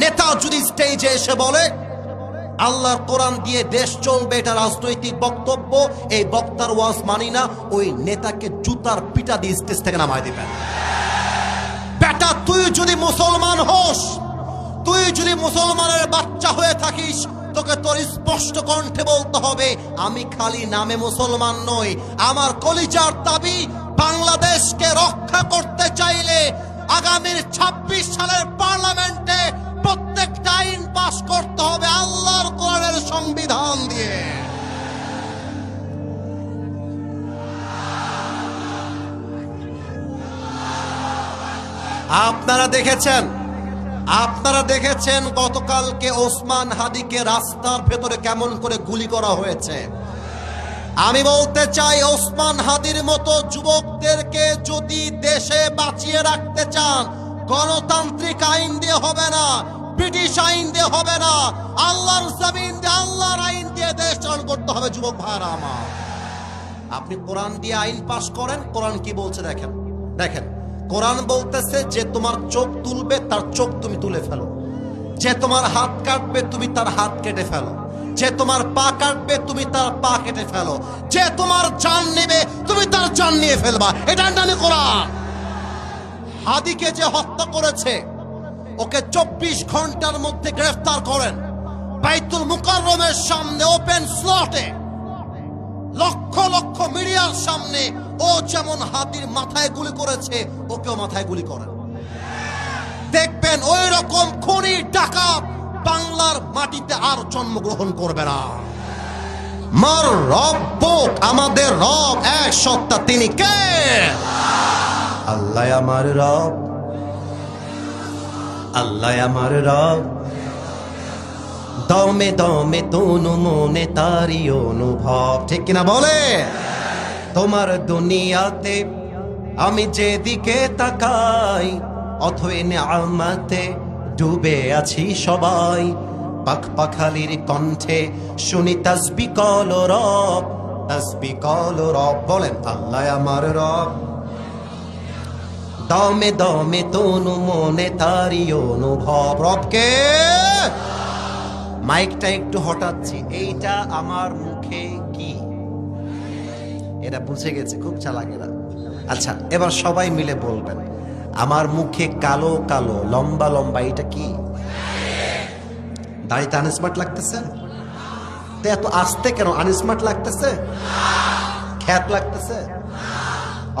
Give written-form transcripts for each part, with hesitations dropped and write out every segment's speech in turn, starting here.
নেতা যদি স্টেজে এসে বলে আল্লাহর কোরআন দিয়ে দেশ চলবে, এটা রাজনৈতিক বক্তব্য, এই বক্তার ওয়াজ মানি না, ওই নেতাকে জুতার পিটা দিয়ে স্টেজ থেকে নামায় দিবেন। বেটা, তুই যদি মুসলমান হোস, তুই যদি মুসলমানের বাচ্চা হয়ে থাকিস, তোকে তোর স্পষ্ট কণ্ঠে বলতে হবে, আমি খালি নামে মুসলমান নই, আমার কলিজার দাবি বাংলাদেশকে রক্ষা করতে চাইলে আগামীর ২৬ সালের পার্লামেন্টে প্রত্যেকটা আইন পাস করতে হবে আল্লাহর কোরআনের সংবিধান দিয়ে। আপনারা দেখেছেন গতকালকে ওসমান হাদিকে রাস্তার ভেতরে কেমন করে গুলি করা হয়েছে। আমি বলতে চাই, ওসমান হাদির মতো যুবকদেরকে যদি দেশে বাঁচিয়ে রাখতে চান, গণতান্ত্রিক আইন দিয়ে হবে না, ব্রিটিশ আইন দিয়ে হবে না, আল্লাহর জমিন দিয়ে, আল্লাহর আইন দিয়ে দেশ চালন করতে হবে। যুবক ভাইরা আমার, আপনি কোরআন দিয়ে আইন পাশ করেন। কোরআন কি বলছে দেখেন, কোরআন বলতেছে যে তোমার চোখ তুলবে তার চোখ তুমি তুলে ফেলো, যে তোমার হাত কাটবে তুমি তার হাত কেটে ফেলো, যে তোমার পা কাটবে তুমি তার পা কেটে ফেলো, যে তোমার জান নেবে তুমি তার জান নিয়ে ফেলবা। এটা জানে কোরআন। হাদিকে যে হত্যা করেছে ওকে ২৪ ঘন্টার মধ্যে গ্রেফতার করেন। বাইতুল মুকাররমের সামনে ওপেন স্লটে লক্ষ লক্ষ মিডিয়ার সামনে ও যেমন হাদির মাথায় গুলি করেছে, ওকেও মাথায় গুলি করেন। দেখবেন ওই রকম খুনি ডাকাত বাংলার মাটিতে আর জন্মগ্রহণ করবে না। মার রব্বুক, আমাদের রব এক সত্তা, তিনি কে? আল্লাহ আমার রব, আল্লাহ আমার রব, দমে দমে তনু মনে তারি অনুভব। ঠিক কিনা বলে? তোমার দুনিয়াতে আমি যেদিকে তাকাই, অথই নিয়ামতে ডুবে আছি সবাই। পাখপাখালির কণ্ঠে শুনি তাসবিহ কল রব, তাসবিহ কল রব। বলেন আল্লাহ আমার রব, দমে দমে তনু মনে তারি অনুভব। রবকে মাইকটা একটু হটাচ্ছি, এইটা আমার মুখে কি? এরা বুঝে গেছে, খুব চালাকেরা। আচ্ছা, এবার সবাই মিলে বলবেন, আমার মুখে কালো কালো লম্বা লম্বা এটা কি? দাড়িতে আনস্মার্ট লাগতেছে? তো এত আস্তে কেন? আনস্মার্ট লাগতেছে? খ্যাত লাগতেছে?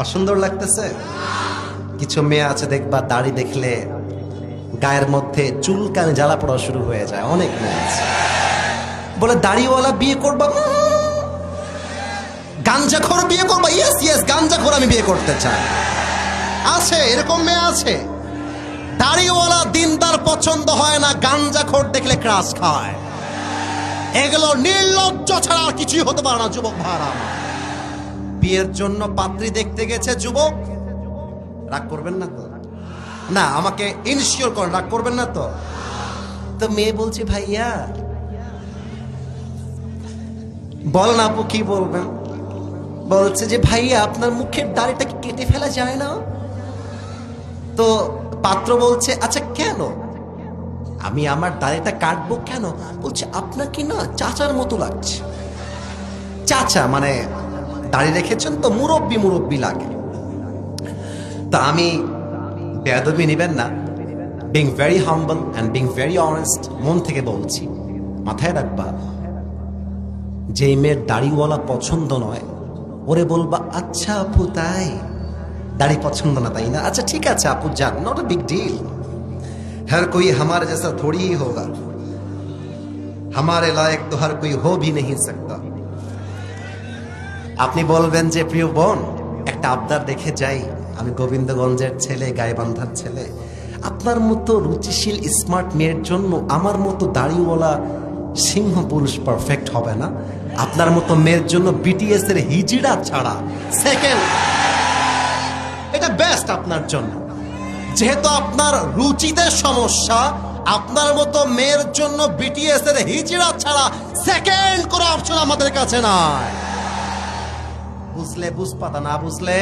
অসুন্দর লাগতেছে? কিছু মেয়ে আছে দেখবা, দাড়ি দেখলে গায়ের মধ্যে চুলকানে জ্বালা পড়া শুরু হয়ে যায়। অনেক মেয়ে আছে বলে দাড়িওয়ালা বিয়ে করবা, গাঞ্জাখোর বিয়ে করবা। ইয়েস ইয়েস, গাঞ্জাখোর আমি বিয়ে করতে চাই। আছে এরকম মেয়ে আছে। দাড়িওয়ালা দিনদার পছন্দ হয় না, গাঞ্জাখোর দেখলে ক্রাশ খায়। এগুলো নির্লজ্জ ছাড়া আর কিছুই হতে পারে না। যুবক ভাড়া বিয়ের জন্য পাত্রী দেখতে গেছে, যুবক রাগ করবেন না তো? না, আমাকে ইনশিওর করেন, রাগ করবেন না তো? তো মেয়ে বলছে ভাইয়া বলেন আপু কি বলবেন? বলছে যে ভাইয়া আপনার মুখের দাড়িটা কি কেটে ফেলা যায় না? তো পাত্র বলছে আচ্ছা কেন? আমি আমার দাড়িটা কাটবো কেন? বলছে আপনাকে না চাচার মতো লাগছে। চাচা মানে দাড়ি রেখেছেন তো, মুরব্বি মুরব্বি লাগে। তা আমি, বেয়াদবি নিবেন না, being very humble and being very honest, মন থেকে বলছি, মাথায় রাখবা, যেই মেয়ের দাড়িওয়ালা পছন্দ নয় ওরে বলবা আচ্ছা আপু তাই, দাড়ি পছন্দ না তাই না, আচ্ছা ঠিক আছে আপু যান, নট अ बिग डील, हर कोई हमारे जैसा थोड़ी ही होगा, हमारे लायक तो हर कोई हो भी नहीं सकता। আপনি বলবেন যে প্রিয় বোন একটা আবদার দেখে যাই, আমি গোবিন্দগঞ্জের ছেলে, গাইবান্ধার ছেলে, আপনার মতো রুচিশীল স্মার্ট মেয়ের জন্য আমার মতো দাড়িওয়ালা সিংহ পুরুষ পারফেক্ট হবে না, আপনার মতো মেয়ের জন্য বিটিএস এর হিজড়া ছাড়া সেকেন্ড এটা বেস্ট আপনার জন্য। যেহেতু আপনার রুচিতে সমস্যা, আপনার মতো মেয়ের জন্য বিটিএস এর হিজড়া ছাড়া সেকেন্ড কোনো অপশন আমাদের কাছে নাই। বুঝলে বুঝপাতা, না বুঝলে